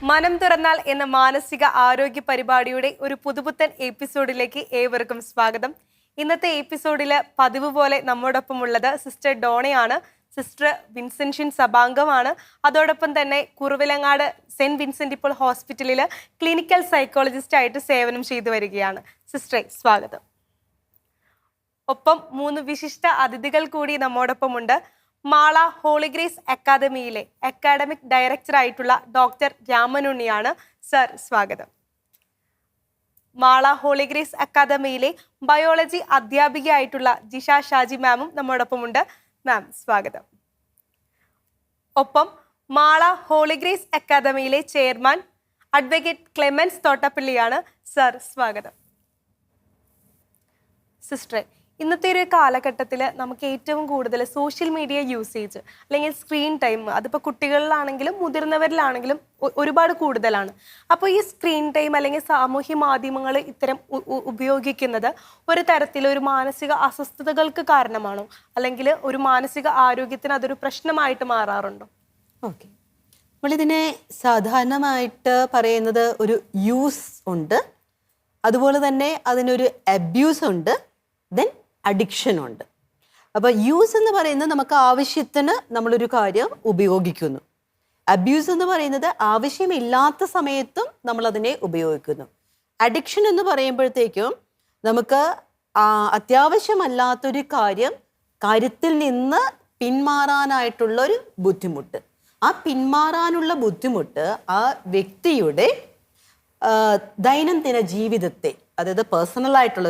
മനം തുറന്നാൽ എന്ന മാനസിക ആരോഗ്യ പരിപാടിയുടെ ഒരു പുതുപുത്തൻ എപ്പിസോഡിലേക്ക് ഏവർക്കും സ്വാഗതം. ഇന്നത്തെ എപ്പിസോഡിൽ പതിവ് പോലെ നമ്മോടൊപ്പം ഉള്ളത് സിസ്റ്റർ ഡോണയാണ്. സിസ്റ്റർ വിൻസെൻഷ്യൻ സഭാംഗമാണ്. അതോടൊപ്പം തന്നെ കുറുവിലങ്ങാട് സെന്റ് വിൻസെന്റ് ഇപ്പോൾ ഹോസ്പിറ്റലിൽ ക്ലിനിക്കൽ സൈക്കോളജിസ്റ്റ് ആയിട്ട് സേവനം ചെയ്തു വരികയാണ്. സിസ്റ്ററെ സ്വാഗതം. ഒപ്പം 3 വിശിഷ്ട അതിഥികൾ കൂടി നമ്മോടൊപ്പം ഉണ്ട്. മാള ഹോളിഗ്രേസ് അക്കാദമിയിലെ അക്കാഡമിക് ഡയറക്ടർ ആയിട്ടുള്ള ഡോക്ടർ രാമനുണ്ണിയാണ്. സർ സ്വാഗതം. മാള ഹോളിഗ്രേസ് അക്കാദമിയിലെ ബയോളജി അധ്യാപികയായിട്ടുള്ള ജിഷ ഷാജി മാമും നമ്മോടൊപ്പമുണ്ട്. മാം സ്വാഗതം. ഒപ്പം മാള ഹോളിഗ്രേസ് അക്കാദമിയിലെ ചെയർമാൻ അഡ്വക്കേറ്റ് ക്ലെമൻസ് തോട്ടപ്പള്ളിയാണ്. സർ സ്വാഗതം. സിസ്റ്ററെ, ഇന്നത്തെ ഒരു കാലഘട്ടത്തിൽ നമുക്ക് ഏറ്റവും കൂടുതൽ സോഷ്യൽ മീഡിയ യൂസേജ് അല്ലെങ്കിൽ സ്ക്രീൻ ടൈം അതിപ്പോൾ കുട്ടികളിലാണെങ്കിലും മുതിർന്നവരിലാണെങ്കിലും ഒരുപാട് കൂടുതലാണ്. അപ്പോൾ ഈ സ്ക്രീൻ ടൈം അല്ലെങ്കിൽ സാമൂഹ്യ മാധ്യമങ്ങൾ ഇത്തരം ഉപയോഗിക്കുന്നത് ഒരു തരത്തിലൊരു മാനസിക അസ്വസ്ഥതകൾക്ക് കാരണമാണോ, അല്ലെങ്കിൽ ഒരു മാനസിക ആരോഗ്യത്തിന് അതൊരു പ്രശ്നമായിട്ട് മാറാറുണ്ടോ? ഓക്കെ, നമ്മളിതിനെ സാധാരണമായിട്ട് പറയുന്നത് ഒരു യൂസ് ഉണ്ട്, അതുപോലെ തന്നെ അതിനൊരു അബ്യൂസ് ഉണ്ട്, ദെൻ അഡിക്ഷൻ ഉണ്ട്. അപ്പോൾ യൂസ് എന്ന് പറയുന്നത് നമുക്ക് ആവശ്യത്തിന് നമ്മളൊരു കാര്യം ഉപയോഗിക്കുന്നു. അബ്യൂസ് എന്ന് പറയുന്നത് ആവശ്യമില്ലാത്ത സമയത്തും നമ്മളതിനെ ഉപയോഗിക്കുന്നു. അഡിക്ഷൻ എന്ന് പറയുമ്പോഴത്തേക്കും നമുക്ക് അത്യാവശ്യമല്ലാത്തൊരു കാര്യത്തിൽ നിന്ന് പിന്മാറാനായിട്ടുള്ളൊരു ബുദ്ധിമുട്ട്. ആ പിന്മാറാനുള്ള ബുദ്ധിമുട്ട് ആ വ്യക്തിയുടെ ദൈനംദിന ജീവിതത്തെ, അതായത് പേഴ്സണൽ ആയിട്ടുള്ള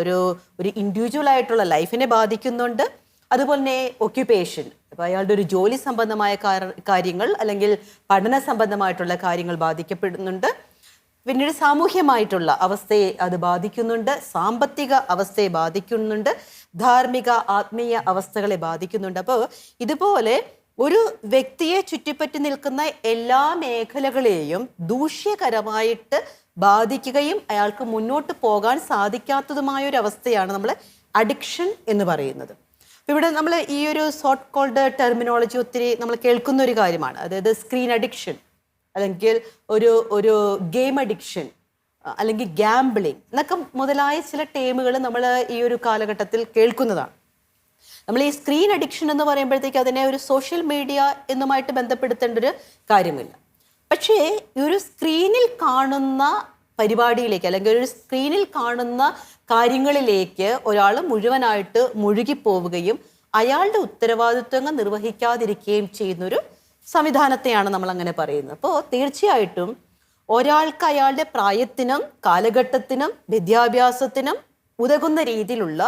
ഒരു ഇൻഡിവിജ്വൽ ആയിട്ടുള്ള ലൈഫിനെ ബാധിക്കുന്നുണ്ട്. അതുപോലെ തന്നെ ഒക്യുപ്പേഷൻ, ഇപ്പോൾ അയാളുടെ ഒരു ജോലി സംബന്ധമായ കാര്യങ്ങൾ അല്ലെങ്കിൽ പഠന സംബന്ധമായിട്ടുള്ള കാര്യങ്ങൾ ബാധിക്കപ്പെടുന്നുണ്ട്. പിന്നീട് സാമൂഹ്യമായിട്ടുള്ള അവസ്ഥയെ അത് ബാധിക്കുന്നുണ്ട്, സാമ്പത്തിക അവസ്ഥയെ ബാധിക്കുന്നുണ്ട്, ധാർമ്മിക ആത്മീയ അവസ്ഥകളെ ബാധിക്കുന്നുണ്ട്. അപ്പോൾ ഇതുപോലെ ഒരു വ്യക്തിയെ ചുറ്റിപ്പറ്റി നിൽക്കുന്ന എല്ലാ മേഖലകളെയും ദൂഷ്യകരമായിട്ട് ബാധിക്കുകയും അയാൾക്ക് മുന്നോട്ട് പോകാൻ സാധിക്കാത്തതുമായ ഒരു അവസ്ഥയാണ് നമ്മൾ അഡിക്ഷൻ എന്ന് പറയുന്നത്. ഇവിടെ നമ്മൾ ഈ ഒരു സോട്ട് കോൾഡ് ടെർമിനോളജി ഒത്തിരി നമ്മൾ കേൾക്കുന്ന ഒരു കാര്യമാണ്. അതായത് സ്ക്രീൻ അഡിക്ഷൻ, അല്ലെങ്കിൽ ഒരു ഗെയിം അഡിക്ഷൻ, അല്ലെങ്കിൽ ഗാംബ്ലിംഗ് എന്നൊക്കെ മുതലായ ചില ടേമുകൾ നമ്മൾ ഈ ഒരു കാലഘട്ടത്തിൽ കേൾക്കുന്നതാണ്. നമ്മൾ ഈ സ്ക്രീൻ അഡിക്ഷൻ എന്ന് പറയുമ്പോഴത്തേക്ക് അതിനെ ഒരു സോഷ്യൽ മീഡിയ എന്നുമായിട്ട് ബന്ധപ്പെടുത്തേണ്ട ഒരു കാര്യമില്ല. പക്ഷേ ഈ ഒരു സ്ക്രീനിൽ കാണുന്ന പരിപാടിയിലേക്ക്, അല്ലെങ്കിൽ ഒരു സ്ക്രീനിൽ കാണുന്ന കാര്യങ്ങളിലേക്ക് ഒരാൾ മുഴുവനായിട്ട് മുഴുകിപ്പോവുകയും അയാളുടെ ഉത്തരവാദിത്വങ്ങൾ നിർവഹിക്കാതിരിക്കുകയും ചെയ്യുന്നൊരു സംവിധാനത്തെയാണ് നമ്മൾ അങ്ങനെ പറയുന്നത്. അപ്പോൾ തീർച്ചയായിട്ടും ഒരാൾക്ക് അയാളുടെ പ്രായത്തിനും കാലഘട്ടത്തിനും വിദ്യാഭ്യാസത്തിനും ഉതകുന്ന രീതിയിലുള്ള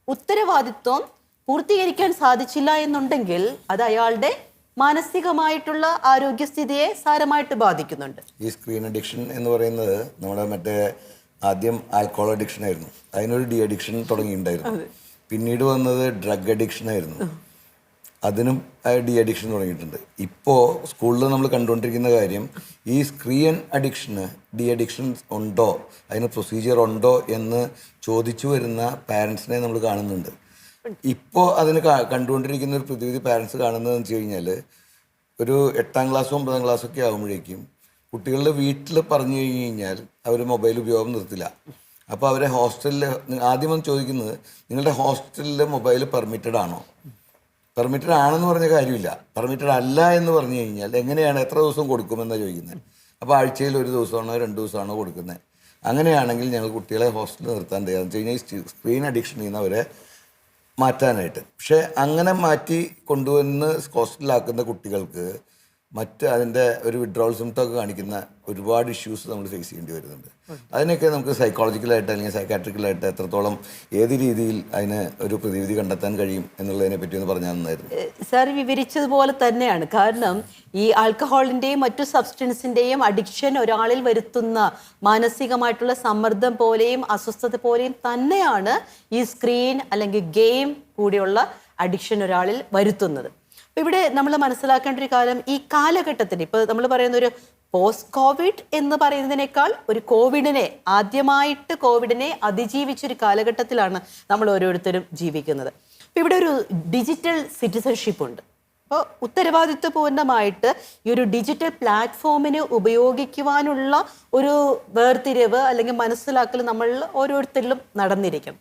ഉത്തരവാദിത്വം പൂർത്തീകരിക്കാൻ സാധിച്ചില്ല എന്നുണ്ടെങ്കിൽ അത് അയാളുടെ മാനസികമായിട്ടുള്ള ആരോഗ്യസ്ഥിതിയെ സാരമായിട്ട് ബാധിക്കുന്നുണ്ട്. ഈ സ്ക്രീൻ അഡിക്ഷൻ എന്ന് പറയുന്നത് നമ്മുടെ ആദ്യം ആൽക്കഹോൾ അഡിക്ഷൻ ആയിരുന്നു, അതിനൊരു ഡി അഡിക്ഷൻ തുടങ്ങിയിട്ടുണ്ടായിരുന്നു. പിന്നീട് വന്നത് ഡ്രഗ് അഡിക്ഷൻ ആയിരുന്നു, അതിനും ഡി അഡിക്ഷൻ തുടങ്ങിയിട്ടുണ്ട്. ഇപ്പോൾ സ്കൂളിൽ നമ്മൾ കണ്ടുകൊണ്ടിരിക്കുന്ന കാര്യം, ഈ സ്ക്രീൻ അഡിക്ഷന് ഡി അഡിക്ഷൻ ഉണ്ടോ, അതിന് പ്രൊസീജിയർ ഉണ്ടോ എന്ന് ചോദിച്ചു വരുന്ന പാരൻസിനെ നമ്മൾ കാണുന്നുണ്ട്. ഇപ്പോൾ അതിന് കണ്ടുകൊണ്ടിരിക്കുന്ന ഒരു പ്രതിവിധി പാരൻസ് കാണുന്നതെന്ന് വെച്ച് കഴിഞ്ഞാൽ, ഒരു 8ാം ക്ലാസ്സും 9ാം ക്ലാസ്സൊക്കെ ആകുമ്പോഴേക്കും കുട്ടികളുടെ വീട്ടിൽ പറഞ്ഞു കഴിഞ്ഞ് കഴിഞ്ഞാൽ അവർ മൊബൈൽ ഉപയോഗം നിർത്തില്ല. അപ്പോൾ അവരെ ഹോസ്റ്റലിൽ ആദ്യം ചോദിക്കുന്നത്, നിങ്ങളുടെ ഹോസ്റ്റലിൽ മൊബൈൽ പെർമിറ്റഡ് ആണോ? പെർമിറ്റഡ് ആണെന്ന് പറഞ്ഞ കാര്യമില്ല, പെർമിറ്റഡ് അല്ല എന്ന് പറഞ്ഞു കഴിഞ്ഞാൽ എങ്ങനെയാണ്, എത്ര ദിവസം കൊടുക്കുമെന്നാണ് ചോദിക്കുന്നത്. അപ്പോൾ ആഴ്ചയിൽ 1 ദിവസമാണോ 2 ദിവസമാണോ കൊടുക്കുന്നത്? അങ്ങനെയാണെങ്കിൽ ഞങ്ങൾ കുട്ടികളെ ഹോസ്റ്റലിൽ നിർത്താൻ തയ്യാറെന്ന് വെച്ച് കഴിഞ്ഞാൽ സ്ക്രീൻ അഡിക്ഷനിൽ നിന്ന് അവരെ മാറ്റാനായിട്ട്. പക്ഷെ അങ്ങനെ മാറ്റി കൊണ്ടുവന്ന് ഹോസ്റ്റലിലാക്കുന്ന കുട്ടികൾക്ക് അതിൻ്റെ ഒരു വിഡ്രോവൽ സിംറ്റമൊക്കെ കാണിക്കുന്ന ഒരുപാട് ഇഷ്യൂസ് നമ്മൾ ഫേസ് ചെയ്യേണ്ടി വരുന്നുണ്ട്. അതിനൊക്കെ നമുക്ക് സൈക്കോളജിക്കലായിട്ട് അല്ലെങ്കിൽ സൈക്കാട്രിക്കലായിട്ട് എത്രത്തോളം ഏത് രീതിയിൽ അതിന് ഒരു പ്രതിവിധി കണ്ടെത്താൻ കഴിയും എന്നുള്ളതിനെ പറ്റി ഒന്ന് പറഞ്ഞാൽ നന്നായിരുന്നു. സാർ വിവരിച്ചതുപോലെ തന്നെയാണ്. കാരണം ഈ ആൽക്കഹോളിൻ്റെയും മറ്റു സബ്സ്റ്റൻസിൻ്റെയും അഡിക്ഷൻ ഒരാളിൽ വരുത്തുന്ന മാനസികമായിട്ടുള്ള സമ്മർദ്ദം പോലെയും അസ്വസ്ഥത പോലെയും തന്നെയാണ് ഈ സ്ക്രീൻ അല്ലെങ്കിൽ ഗെയിം കൂടിയുള്ള അഡിക്ഷൻ ഒരാളിൽ വരുത്തുന്നത്. അപ്പോൾ ഇവിടെ നമ്മൾ മനസ്സിലാക്കേണ്ട ഒരു കാര്യം, ഈ കാലഘട്ടത്തിന് ഇപ്പോൾ നമ്മൾ പറയുന്ന ഒരു പോസ്റ്റ് കോവിഡ് എന്ന് പറയുന്നതിനേക്കാൾ ഒരു ആദ്യമായിട്ട് കോവിഡിനെ അതിജീവിച്ചൊരു കാലഘട്ടത്തിലാണ് നമ്മൾ ഓരോരുത്തരും ജീവിക്കുന്നത്. അപ്പോൾ ഇവിടെ ഒരു ഡിജിറ്റൽ സിറ്റിസൺഷിപ്പ് ഉണ്ട്. അപ്പോൾ ഉത്തരവാദിത്വപൂർണ്ണമായിട്ട് ഈ ഒരു ഡിജിറ്റൽ പ്ലാറ്റ്ഫോമിന് ഉപയോഗിക്കുവാനുള്ള ഒരു വേർതിരിവ് അല്ലെങ്കിൽ മനസ്സിലാക്കൽ നമ്മൾ ഓരോരുത്തരിലും നടന്നിരിക്കണം.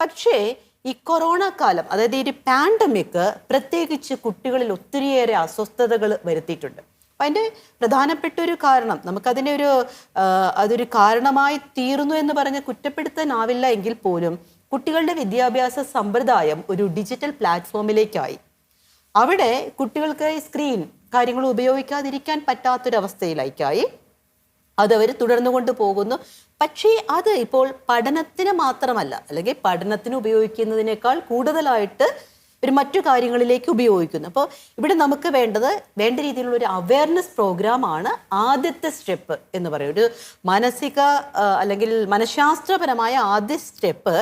പക്ഷേ ഈ കൊറോണ കാലം, അതായത് ഈ ഒരു പാൻഡമിക് പ്രത്യേകിച്ച് കുട്ടികളിൽ ഒത്തിരിയേറെ അസ്വസ്ഥതകൾ വരുത്തിയിട്ടുണ്ട്. അപ്പം അതിൻ്റെ പ്രധാനപ്പെട്ട ഒരു കാരണം, നമുക്കതിനെ അതൊരു കാരണമായി തീർന്നു എന്ന് പറഞ്ഞ് കുറ്റപ്പെടുത്താനാവില്ല എങ്കിൽ പോലും കുട്ടികളുടെ വിദ്യാഭ്യാസ സമ്പ്രദായം ഒരു ഡിജിറ്റൽ പ്ലാറ്റ്ഫോമിലേക്കായി. അവിടെ കുട്ടികൾക്ക് സ്ക്രീൻ കാര്യങ്ങൾ ഉപയോഗിക്കാതിരിക്കാൻ പറ്റാത്തൊരവസ്ഥയിലേക്കായി അതവർ തുടർന്നുകൊണ്ട് പോകുന്നു. പക്ഷേ അത് ഇപ്പോൾ പഠനത്തിന് മാത്രമല്ല, അല്ലെങ്കിൽ പഠനത്തിന് ഉപയോഗിക്കുന്നതിനേക്കാൾ കൂടുതലായിട്ട് ഒരു മറ്റു കാര്യങ്ങളിലേക്ക് ഉപയോഗിക്കുന്നു. അപ്പോൾ ഇവിടെ നമുക്ക് വേണ്ട രീതിയിലുള്ള ഒരു അവയർനെസ് പ്രോഗ്രാമാണ് ആദ്യത്തെ സ്റ്റെപ്പ് എന്ന് പറയും. ഒരു മാനസിക അല്ലെങ്കിൽ മനഃശാസ്ത്രപരമായ ആദ്യ സ്റ്റെപ്പ്,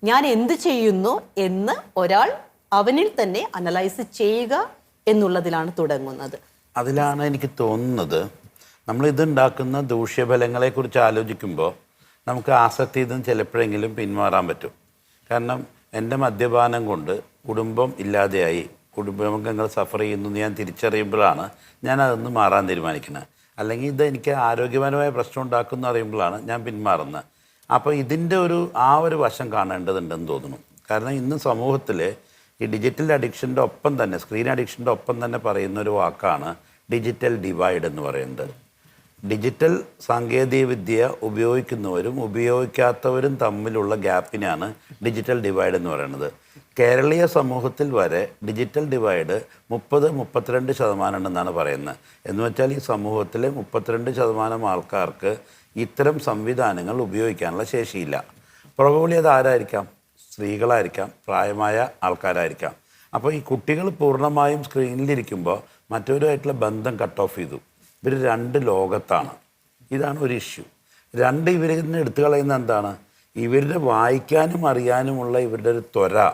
ഞാൻ എന്ത് ചെയ്യുന്നു എന്ന് ഒരാൾ അവനിൽ തന്നെ അനലൈസ് ചെയ്യുക എന്നുള്ളതിലാണ് തുടങ്ങുന്നത്. അതിലാണ് എനിക്ക് തോന്നുന്നത് നമ്മളിതുണ്ടാക്കുന്ന ദൂഷ്യഫലങ്ങളെക്കുറിച്ച് ആലോചിക്കുമ്പോൾ നമുക്ക് ആസക്തി ഇതും ചിലപ്പോഴെങ്കിലും പിന്മാറാൻ പറ്റും. കാരണം എൻ്റെ മദ്യപാനം കൊണ്ട് കുടുംബം ഇല്ലാതെയായി, കുടുംബാംഗങ്ങൾ സഫർ ചെയ്യുന്നു എന്ന് ഞാൻ തിരിച്ചറിയുമ്പോഴാണ് ഞാൻ അതൊന്ന് മാറാൻ തീരുമാനിക്കുന്നത്. അല്ലെങ്കിൽ ഇത് എനിക്ക് ആരോഗ്യപരമായ പ്രശ്നം ഉണ്ടാക്കുമെന്ന് അറിയുമ്പോഴാണ് ഞാൻ പിന്മാറുന്നത്. അപ്പോൾ ഇതിൻ്റെ ഒരു വശം കാണേണ്ടതുണ്ടെന്ന് തോന്നുന്നു. കാരണം ഇന്ന് സമൂഹത്തിൽ ഈ ഡിജിറ്റൽ അഡിക്ഷൻ്റെ ഒപ്പം തന്നെ, സ്ക്രീൻ അഡിക്ഷൻ്റെ ഒപ്പം തന്നെ പറയുന്ന ഒരു വാക്കാണ് ഡിജിറ്റൽ ഡിവൈഡ് എന്ന് പറയുന്നത്. ഡിജിറ്റൽ സാങ്കേതികവിദ്യ ഉപയോഗിക്കുന്നവരും ഉപയോഗിക്കാത്തവരും തമ്മിലുള്ള ഗ്യാപ്പിനാണ് ഡിജിറ്റൽ ഡിവൈഡ് എന്ന് പറയുന്നത്. കേരളീയ സമൂഹത്തിൽ വരെ ഡിജിറ്റൽ ഡിവൈഡ് 30-32% ഉണ്ടെന്നാണ് പറയുന്നത്. എന്ന് വെച്ചാൽ ഈ സമൂഹത്തിലെ 32% ആൾക്കാർക്ക് ഇത്തരം സംവിധാനങ്ങൾ ഉപയോഗിക്കാനുള്ള ശേഷിയില്ല. പ്രോബബ്ലി അത് ആരായിരിക്കാം? സ്ത്രീകളായിരിക്കാം, പ്രായമായ ആൾക്കാരായിരിക്കാം. അപ്പോൾ ഈ കുട്ടികൾ പൂർണ്ണമായും സ്ക്രീനിലിരിക്കുമ്പോൾ മറ്റവരുമായിട്ടുള്ള ബന്ധം കട്ട് ഓഫ് ചെയ്തു. ഇവർ രണ്ട് ലോകത്താണ്. ഇതാണ് ഒരു ഇഷ്യൂ. ഇവരിൽ നിന്ന് എടുത്തു കളയുന്ന എന്താണ്? ഇവരുടെ വായിക്കാനും അറിയാനുമുള്ള ഇവരുടെ ഒരു ത്വര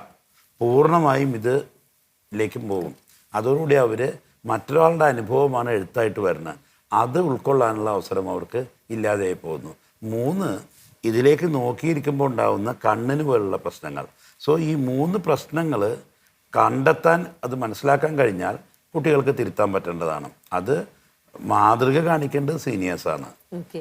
പൂർണ്ണമായും ഇതിലേക്കും പോകും. അതോടുകൂടി അവർ മറ്റൊരാളുടെ അനുഭവമാണ് എഴുത്തായിട്ട് വരുന്നത്. അത് ഉൾക്കൊള്ളാനുള്ള അവസരം അവർക്ക് ഇല്ലാതെയായി പോകുന്നു. 3, ഇതിലേക്ക് നോക്കിയിരിക്കുമ്പോൾ ഉണ്ടാകുന്ന കണ്ണിന് പോലുള്ള പ്രശ്നങ്ങൾ. സോ ഈ 3 പ്രശ്നങ്ങൾ കണ്ടെത്താൻ, അത് മനസ്സിലാക്കാൻ കഴിഞ്ഞാൽ കുട്ടികൾക്ക് തിരുത്താൻ പറ്റേണ്ടതാണ്. അത് മാതൃക കാണിക്കേണ്ടത് സീനിയേഴ്സാണ്.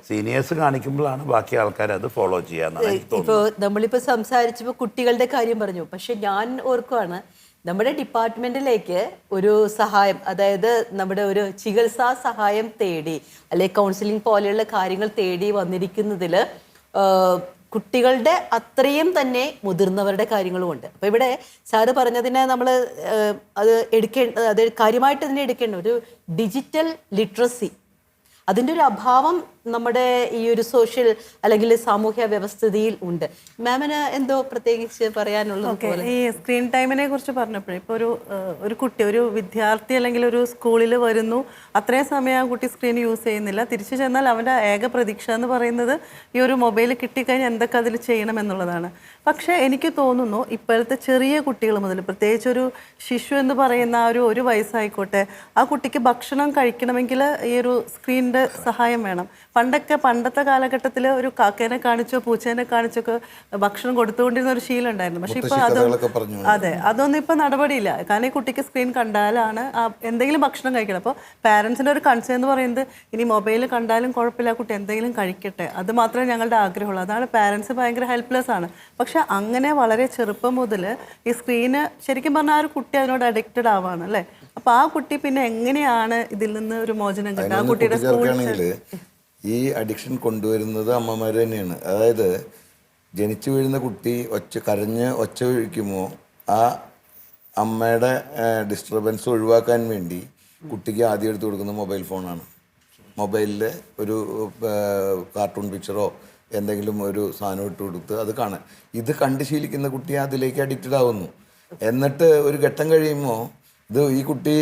സീനിയേഴ്സ് കാണിക്കുമ്പോഴാണ് ബാക്കി ആൾക്കാർ അത് ഫോളോ ചെയ്യാന്നാണ്. ഇപ്പോൾ നമ്മളിപ്പോൾ സംസാരിച്ചപ്പോൾ കുട്ടികളുടെ കാര്യം പറഞ്ഞു. പക്ഷെ ഞാൻ ഓർക്കുവാണ്, നമ്മുടെ ഡിപ്പാർട്ട്മെന്റിലേക്ക് ഒരു സഹായം, അതായത് നമ്മുടെ ഒരു ചികിത്സാ സഹായം തേടി അല്ലെങ്കിൽ കൗൺസിലിംഗ് പോലെയുള്ള കാര്യങ്ങൾ തേടി വന്നിരിക്കുന്നതിൽ കുട്ടികളുടെ അത്രയും തന്നെ മുതിർന്നവരുടെ കാര്യങ്ങളുമുണ്ട്. അപ്പോൾ ഇവിടെ സാറ് പറഞ്ഞതിനെ നമ്മൾ അത് കാര്യമായിട്ട് തന്നെ എടുക്കേണ്ട ഒരു ഡിജിറ്റൽ ലിറ്ററസി, അതിൻ്റെ ഒരു അഭാവം നമ്മുടെ ഈ ഒരു സോഷ്യൽ അല്ലെങ്കിൽ സാമൂഹ്യ വ്യവസ്ഥിതിയിൽ ഉണ്ട്. മാമിന് എന്തോ പ്രത്യേകിച്ച് പറയാനുള്ളത്? ഈ സ്ക്രീൻ ടൈമിനെ കുറിച്ച് പറഞ്ഞപ്പോഴേ, ഇപ്പോൾ ഒരു കുട്ടി, ഒരു വിദ്യാർത്ഥി അല്ലെങ്കിൽ ഒരു സ്കൂളിൽ വരുന്നു, അത്രയും സമയം ആ കുട്ടി സ്ക്രീൻ യൂസ് ചെയ്യുന്നില്ല. തിരിച്ചു ചെന്നാൽ അവൻ്റെ ഏക പ്രതീക്ഷ എന്ന് പറയുന്നത് ഈ ഒരു മൊബൈൽ കിട്ടിക്കഴിഞ്ഞാൽ എന്തൊക്കെ അതിൽ ചെയ്യണം എന്നുള്ളതാണ്. പക്ഷേ എനിക്ക് തോന്നുന്നു ഇപ്പോഴത്തെ ചെറിയ കുട്ടികൾ മുതൽ, പ്രത്യേകിച്ച് ഒരു ശിശു എന്ന് പറയുന്ന ഒരു വയസ്സായിക്കോട്ടെ, ആ കുട്ടിക്ക് ഭക്ഷണം കഴിക്കണമെങ്കിൽ ഈ ഒരു സ്ക്രീനിൻ്റെ സഹായം വേണം. പണ്ടത്തെ കാലഘട്ടത്തിൽ ഒരു കാക്കേനെ കാണിച്ചോ പൂച്ചേനെ കാണിച്ചൊക്കെ ഭക്ഷണം കൊടുത്തുകൊണ്ടിരുന്ന ഒരു ശീലം ഉണ്ടായിരുന്നു. പക്ഷെ ഇപ്പൊ അതൊന്നും ഇപ്പൊ നടപടിയില്ല. കാരണം ഈ കുട്ടിക്ക് സ്ക്രീൻ കണ്ടാലാണ് എന്തെങ്കിലും ഭക്ഷണം കഴിക്കണം. അപ്പോൾ പാരൻസിന്റെ ഒരു കൺസേൺ എന്ന് പറയുന്നത്, ഇനി മൊബൈൽ കണ്ടാലും കുഴപ്പമില്ല, കുട്ടി എന്തെങ്കിലും കഴിക്കട്ടെ, അത് മാത്രമേ ഞങ്ങളുടെ ആഗ്രഹമുള്ളൂ. അതാണ് പാരൻസ് ഭയങ്കര ഹെൽപ്ലെസ് ആണ്. പക്ഷെ അങ്ങനെ വളരെ ചെറുപ്പം മുതൽ ഈ സ്ക്രീന് ശരിക്കും പറഞ്ഞാൽ ആ ഒരു കുട്ടി അതിനോട് അഡിക്റ്റഡ് ആവാണ് അല്ലേ. അപ്പൊ ആ കുട്ടി പിന്നെ എങ്ങനെയാണ് ഇതിൽ നിന്ന് ഒരു മോചനം കിട്ടുക? ആ കുട്ടിയുടെ ഈ അഡിക്ഷൻ കൊണ്ടുവരുന്നത് അമ്മമാർ തന്നെയാണ്. അതായത് ജനിച്ചു വീഴുന്ന കുട്ടി കരഞ്ഞ് ഒച്ച ഒഴിക്കുമ്പോൾ ആ അമ്മയുടെ ഡിസ്റ്റർബൻസ് ഒഴിവാക്കാൻ വേണ്ടി കുട്ടിക്ക് ആദ്യം എടുത്ത് കൊടുക്കുന്നത് മൊബൈൽ ഫോണാണ്. മൊബൈലിൽ ഒരു കാർട്ടൂൺ പിക്ചറോ എന്തെങ്കിലും ഒരു സാധനം ഇട്ട് കൊടുത്ത് അത് കാണാൻ, ഇത് കണ്ട് ശീലിക്കുന്ന കുട്ടി അതിലേക്ക് അഡിക്റ്റഡ് ആവുന്നു. എന്നിട്ട് ഒരു ഘട്ടം കഴിയുമ്പോൾ ഈ കുട്ടി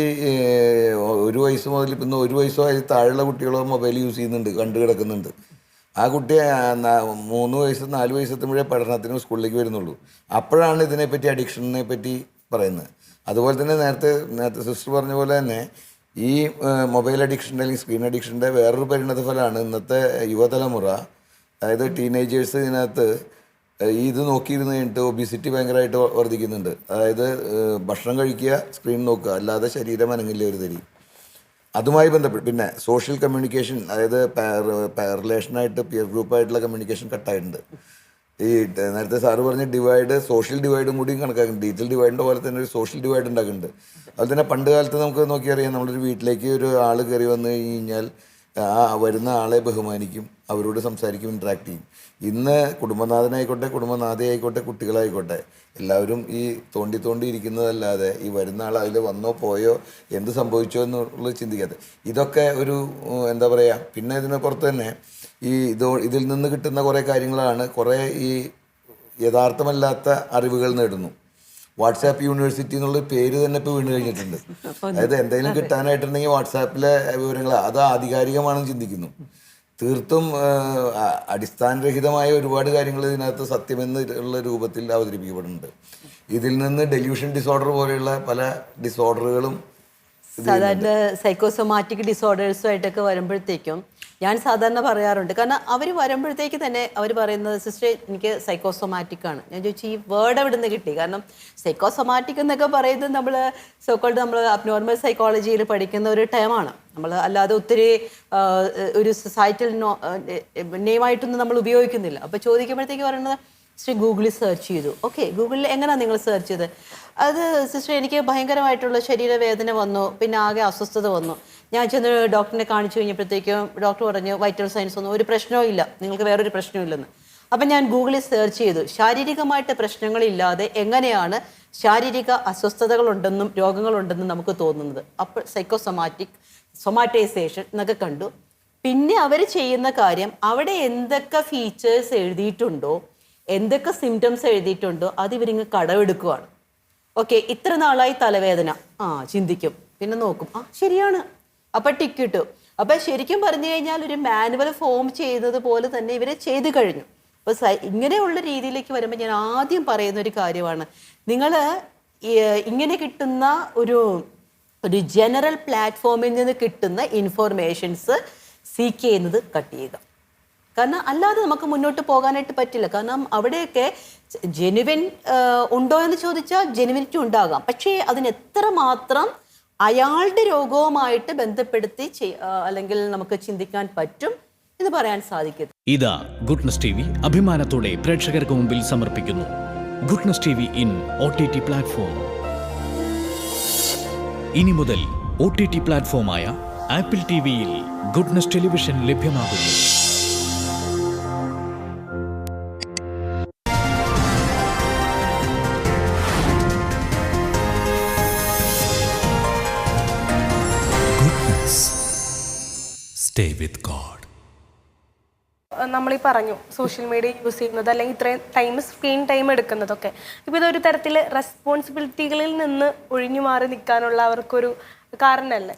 1 വയസ്സ് മുതൽ ഇപ്പം 1 വയസ്സോ അതിൽ താഴെയുള്ള കുട്ടികളോ മൊബൈൽ യൂസ് ചെയ്യുന്നുണ്ട്, കണ്ടു കിടക്കുന്നുണ്ട്. ആ കുട്ടി 3 വയസ്സ് 4 വയസ്സെത്തുമ്പോഴേ പഠനത്തിന് സ്കൂളിലേക്ക് വരുന്നുള്ളൂ. അപ്പോഴാണ് ഇതിനെപ്പറ്റി, അഡിക്ഷനെ പറ്റി പറയുന്നത്. അതുപോലെ തന്നെ നേരത്തെ സിസ്റ്റർ പറഞ്ഞ പോലെ തന്നെ ഈ മൊബൈൽ അഡിക്ഷൻ്റെ അല്ലെങ്കിൽ സ്ക്രീൻ അഡിക്ഷൻ്റെ വേറൊരു പരിണത ഫലമാണ് ഇന്നത്തെ യുവതലമുറ, അതായത് ടീനേജേഴ്സ് ഇതിനകത്ത് ഈ ഇത് നോക്കിയിരുന്ന് കഴിഞ്ഞിട്ട് ഒബിസിറ്റി ഭയങ്കരമായിട്ട് വർദ്ധിക്കുന്നുണ്ട്. അതായത് ഭക്ഷണം കഴിക്കുക, സ്ക്രീൻ നോക്കുക, അല്ലാതെ ശരീരം അനങ്ങില്ല ഒരു തരി. അതുമായി ബന്ധപ്പെട്ട് പിന്നെ സോഷ്യൽ കമ്മ്യൂണിക്കേഷൻ, അതായത് റിലേഷനായിട്ട് പിയർ ഗ്രൂപ്പായിട്ടുള്ള കമ്മ്യൂണിക്കേഷൻ കട്ടായിട്ടുണ്ട്. ഈ നേരത്തെ സാറ് പറഞ്ഞ ഡിവൈഡ്, സോഷ്യൽ ഡിവൈഡും കൂടിയും കണക്കാക്കുന്നുണ്ട്. ഡിജിറ്റൽ ഡിവൈഡിൻ്റെ പോലെ തന്നെ ഒരു സോഷ്യൽ ഡിവൈഡ് ഉണ്ടാക്കുന്നുണ്ട്. അതുപോലെ തന്നെ പണ്ട് കാലത്ത് നമുക്ക് നോക്കിയറിയാം, നമ്മളൊരു വീട്ടിലേക്ക് ഒരു ആൾ കയറി വന്നു കഴിഞ്ഞാൽ ആ വരുന്ന ആളെ ബഹുമാനിക്കും, അവരോട് സംസാരിക്കും, ഇൻട്രാക്ട് ചെയ്യും. ഇന്ന് കുടുംബനാഥനായിക്കോട്ടെ, കുടുംബനാഥയായിക്കോട്ടെ, കുട്ടികളായിക്കോട്ടെ, എല്ലാവരും ഈ തോണ്ടി ഇരിക്കുന്നതല്ലാതെ ഈ വരുന്ന ആൾ അതിൽ വന്നോ പോയോ എന്ത് സംഭവിച്ചോ എന്നുള്ളത് ചിന്തിക്കാതെ, ഇതൊക്കെ ഒരു എന്താ പറയുക. പിന്നെ ഇതിന് പുറത്ത് തന്നെ ഈ ഇതിൽ നിന്ന് കിട്ടുന്ന കുറേ കാര്യങ്ങളാണ് കുറേ ഈ യഥാർത്ഥമല്ലാത്ത അറിവുകൾ നേടുന്നു. വാട്സാപ്പ് യൂണിവേഴ്സിറ്റി എന്നുള്ള പേര് തന്നെ ഇപ്പോൾ വീണ് കഴിഞ്ഞിട്ടുണ്ട്. അതായത് എന്തെങ്കിലും കിട്ടാനായിട്ടുണ്ടെങ്കിൽ വാട്സാപ്പിലെ വിവരങ്ങൾ അത് ആധികാരികമാണെന്ന് ചിന്തിക്കുന്നു. തീർത്തും അടിസ്ഥാനരഹിതമായ ഒരുപാട് കാര്യങ്ങൾ ഇതിനകത്ത് സത്യമെന്ന് ഉള്ള രൂപത്തിൽ അവതരിപ്പിക്കപ്പെടുന്നുണ്ട്. ഇതിൽ നിന്ന് ഡെല്യൂഷൻ ഡിസോർഡർ പോലെയുള്ള പല ഡിസോർഡറുകളും, സാധാരണ സൈക്കോസൊമാറ്റിക് ഡിസോർഡേഴ്സുമായിട്ടൊക്കെ വരുമ്പോഴത്തേക്കും ഞാൻ സാധാരണ പറയാറുണ്ട്, കാരണം അവർ വരുമ്പോഴത്തേക്ക് തന്നെ അവർ പറയുന്നത് സിസ്റ്റർ എനിക്ക് സൈക്കോസൊമാറ്റിക് ആണ്. ഞാൻ ചോദിച്ചു ഈ വേർഡ് എവിടെ നിന്ന് കിട്ടി? കാരണം സൈക്കോസൊമാറ്റിക് എന്നൊക്കെ പറയുന്നത് നമ്മൾ നമ്മൾ അബ്നോർമൽ സൈക്കോളജിയിൽ പഠിക്കുന്ന ഒരു ടേമാണ്. നമ്മൾ അല്ലാതെ ഒത്തിരി ഒരു സൊസൈറ്റൽ നെയിമായിട്ടൊന്നും നമ്മൾ ഉപയോഗിക്കുന്നില്ല. അപ്പോൾ ചോദിക്കുമ്പോഴത്തേക്ക് പറയുന്നത് സിസ്റ്റർ ഗൂഗിളിൽ സെർച്ച് ചെയ്തു. ഓക്കെ, ഗൂഗിളിൽ എങ്ങനെയാണ് നിങ്ങൾ സെർച്ച് ചെയ്തത്? അത് സിസ്റ്റർ എനിക്ക് ഭയങ്കരമായിട്ടുള്ള ശരീരവേദന വന്നു, പിന്നെ ആകെ അസ്വസ്ഥത വന്നു. ഞാൻ ചെന്ന് ഡോക്ടറിനെ കാണിച്ചു കഴിഞ്ഞപ്പോഴത്തേക്കും ഡോക്ടർ പറഞ്ഞു വൈറ്റൽ സയൻസ് ഒന്നും ഒരു പ്രശ്നവും ഇല്ല, നിങ്ങൾക്ക് വേറൊരു പ്രശ്നവും ഇല്ലെന്ന്. അപ്പം ഞാൻ ഗൂഗിളിൽ സെർച്ച് ചെയ്തു ശാരീരികമായിട്ട് പ്രശ്നങ്ങളില്ലാതെ എങ്ങനെയാണ് ശാരീരിക അസ്വസ്ഥതകളുണ്ടെന്നും രോഗങ്ങളുണ്ടെന്നും നമുക്ക് തോന്നുന്നത്. അപ്പോൾ സൊമാറ്റൈസേഷൻ എന്നൊക്കെ കണ്ടു. പിന്നെ അവർ ചെയ്യുന്ന കാര്യം, അവിടെ എന്തൊക്കെ ഫീച്ചേഴ്സ് എഴുതിയിട്ടുണ്ടോ, എന്തൊക്കെ സിംറ്റംസ് എഴുതിയിട്ടുണ്ടോ അത് ഇവരിങ്ങ് കടമെടുക്കുവാണ്. ഓക്കെ, ഇത്ര നാളായി തലവേദന, ചിന്തിക്കും, പിന്നെ നോക്കും, ശരിയാണ്, അപ്പം ടിക്ക് കിട്ടും. അപ്പം ശരിക്കും പറഞ്ഞു കഴിഞ്ഞാൽ ഒരു മാനുവൽ ഫോം ചെയ്തത് പോലെ തന്നെ ഇവരെ ചെയ്തു കഴിഞ്ഞു. അപ്പോൾ ഇങ്ങനെയുള്ള രീതിയിലേക്ക് വരുമ്പോൾ ഞാൻ ആദ്യം പറയുന്ന ഒരു കാര്യമാണ്, നിങ്ങൾ ഇങ്ങനെ കിട്ടുന്ന ഒരു ജനറൽ പ്ലാറ്റ്ഫോമിൽ നിന്ന് കിട്ടുന്ന ഇൻഫോർമേഷൻസ് സീക്ക് ചെയ്യുന്നത് കട്ട് ചെയ്യുക. കാരണം അല്ലാതെ നമുക്ക് മുന്നോട്ട് പോകാനായിട്ട് പറ്റില്ല. കാരണം അവിടെയൊക്കെ ജെനുവിൻ ഉണ്ടോ എന്ന് ചോദിച്ചാൽ ജെനുവിനിറ്റി ഉണ്ടാകാം, പക്ഷേ അതിന് എത്രമാത്രം അയാളുടെ രോഗവുമായിട്ട് ബന്ധപ്പെടുത്തി അല്ലെങ്കിൽ നമുക്ക് ചിന്തിക്കാൻ പറ്റും എന്ന് പറയാൻ സാധിക്കും. ഇതാ ഗുഡ്നസ് ടി വി അഭിമാനത്തോടെ പ്രേക്ഷകർക്ക് മുമ്പിൽ സമർപ്പിക്കുന്നു goodness T V in OTT platform. ഇനി മുതൽ OTT പ്ലാറ്റ്ഫോമായ ആപ്പിൾ ടിവിയിൽ ഗുഡ്നസ് ടെലിവിഷൻ ലഭ്യമാകുന്നു. Stay with God. നമ്മളീ പറഞ്ഞു സോഷ്യൽ മീഡിയ യൂസ് ചെയ്യുന്നത് അല്ലെങ്കിൽ ഇത്രയും ടൈം സ്ക്രീൻ ടൈം എടുക്കുന്നതൊക്കെ ഇപ്പോൾ ഇതൊരു തരത്തിൽ റെസ്പോൺസിബിലിറ്റികളിൽ നിന്ന് ഒഴിഞ്ഞു മാറി നിൽക്കാനുള്ള അവർക്കൊരു കാരണമല്ലേ?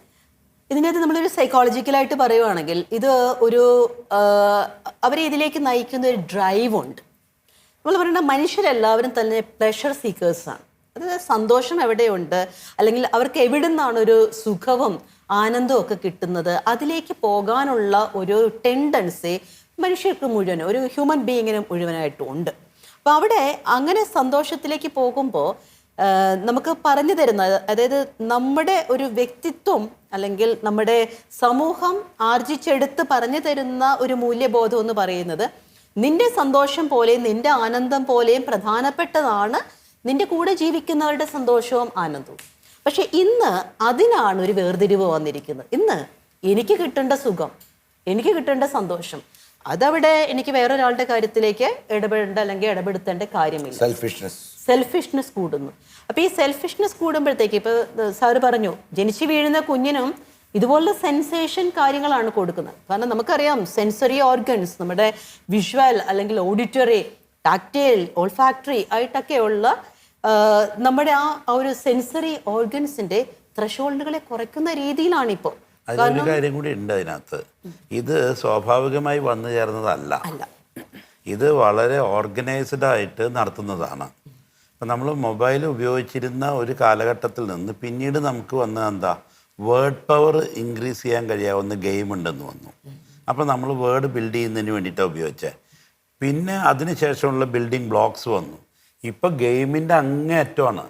ഇതിനകത്ത് നമ്മളൊരു സൈക്കോളജിക്കലായിട്ട് പറയുവാണെങ്കിൽ ഇത് ഒരു അവരെ ഇതിലേക്ക് നയിക്കുന്ന ഒരു ഡ്രൈവ് ഉണ്ട്. നമ്മൾ പറയുന്ന മനുഷ്യരെല്ലാവരും തന്നെ പ്ലഷർ സീക്കേഴ്സാണ്. അതായത് സന്തോഷം എവിടെയുണ്ട് അല്ലെങ്കിൽ അവർക്ക് എവിടെ നിന്നാണ് ഒരു സുഖവും ആനന്ദവും ഒക്കെ കിട്ടുന്നത്, അതിലേക്ക് പോകാനുള്ള ഒരു ടെൻഡൻസി മനുഷ്യർക്ക് മുഴുവൻ, ഒരു ഹ്യൂമൻ ബീയിങ്ങിന് മുഴുവനായിട്ടും ഉണ്ട്. അപ്പോൾ അവിടെ അങ്ങനെ സന്തോഷത്തിലേക്ക് പോകുമ്പോൾ നമുക്ക് പറഞ്ഞു തരുന്നത്, അതായത് നമ്മുടെ ഒരു വ്യക്തിത്വം അല്ലെങ്കിൽ നമ്മുടെ സമൂഹം ആർജിച്ചെടുത്ത് പറഞ്ഞു തരുന്ന ഒരു മൂല്യബോധം എന്ന് പറയുന്നത് നിന്റെ സന്തോഷം പോലെയും നിന്റെ ആനന്ദം പോലെയും പ്രധാനപ്പെട്ടതാണ് നിന്റെ കൂടെ ജീവിക്കുന്നവരുടെ സന്തോഷവും ആനന്ദവും. പക്ഷെ ഇന്ന് അതിനാണ് ഒരു വേർതിരിവ് വന്നിരിക്കുന്നത്. ഇന്ന് എനിക്ക് കിട്ടേണ്ട സുഖം, എനിക്ക് കിട്ടേണ്ട സന്തോഷം, അതവിടെ എനിക്ക് വേറൊരാളുടെ കാര്യത്തിലേക്ക് ഇടപെടേണ്ട അല്ലെങ്കിൽ ഇടപെടുത്തേണ്ട കാര്യമില്ല. സെൽഫിഷ്നെസ് കൂടുന്നു. അപ്പോൾ ഈ സെൽഫിഷ്നെസ് കൂടുമ്പോഴത്തേക്ക് ഇപ്പോൾ സാറ് പറഞ്ഞു ജനിച്ചു വീഴുന്ന കുഞ്ഞിനും ഇതുപോലുള്ള സെൻസേഷൻ കാര്യങ്ങളാണ് കൊടുക്കുന്നത്. കാരണം നമുക്കറിയാം സെൻസറി ഓർഗൻസ് നമ്മുടെ വിഷ്വൽ അല്ലെങ്കിൽ ഓഡിറ്ററി, ടാക്ടൈൽ, ഓൾഫാക്ടറി ആയിട്ടൊക്കെയുള്ള നമ്മുടെ ആ ഒരു സെൻസറി ഓർഗൻസിന്റെ ത്രഷോൾഡുകളെ കുറയ്ക്കുന്ന രീതിയിലാണിപ്പോൾ. അതിലൊരു കാര്യം കൂടി ഉണ്ട് അതിനകത്ത്. ഇത് സ്വാഭാവികമായി വന്നു ചേർന്നതല്ല, ഇത് വളരെ ഓർഗനൈസ്ഡ് ആയിട്ട് നടത്തുന്നതാണ്. ഇപ്പം നമ്മൾ മൊബൈൽ ഉപയോഗിച്ചിരുന്ന ഒരു കാലഘട്ടത്തിൽ നിന്ന് പിന്നീട് നമുക്ക് വന്ന എന്താ, വേർഡ് പവർ ഇൻക്രീസ് ചെയ്യാൻ കഴിയാവുന്ന ഗെയിം ഉണ്ടെന്ന് വന്നു. അപ്പോൾ നമ്മൾ വേർഡ് ബിൽഡ് ചെയ്യുന്നതിന് വേണ്ടിയിട്ടാണ് ഉപയോഗിച്ചത്. പിന്നെ അതിനുശേഷമുള്ള ബിൽഡിംഗ് ബ്ലോക്സ് വന്നു. ഇപ്പം ഗെയിമിൻ്റെ അങ്ങേയറ്റമാണ്.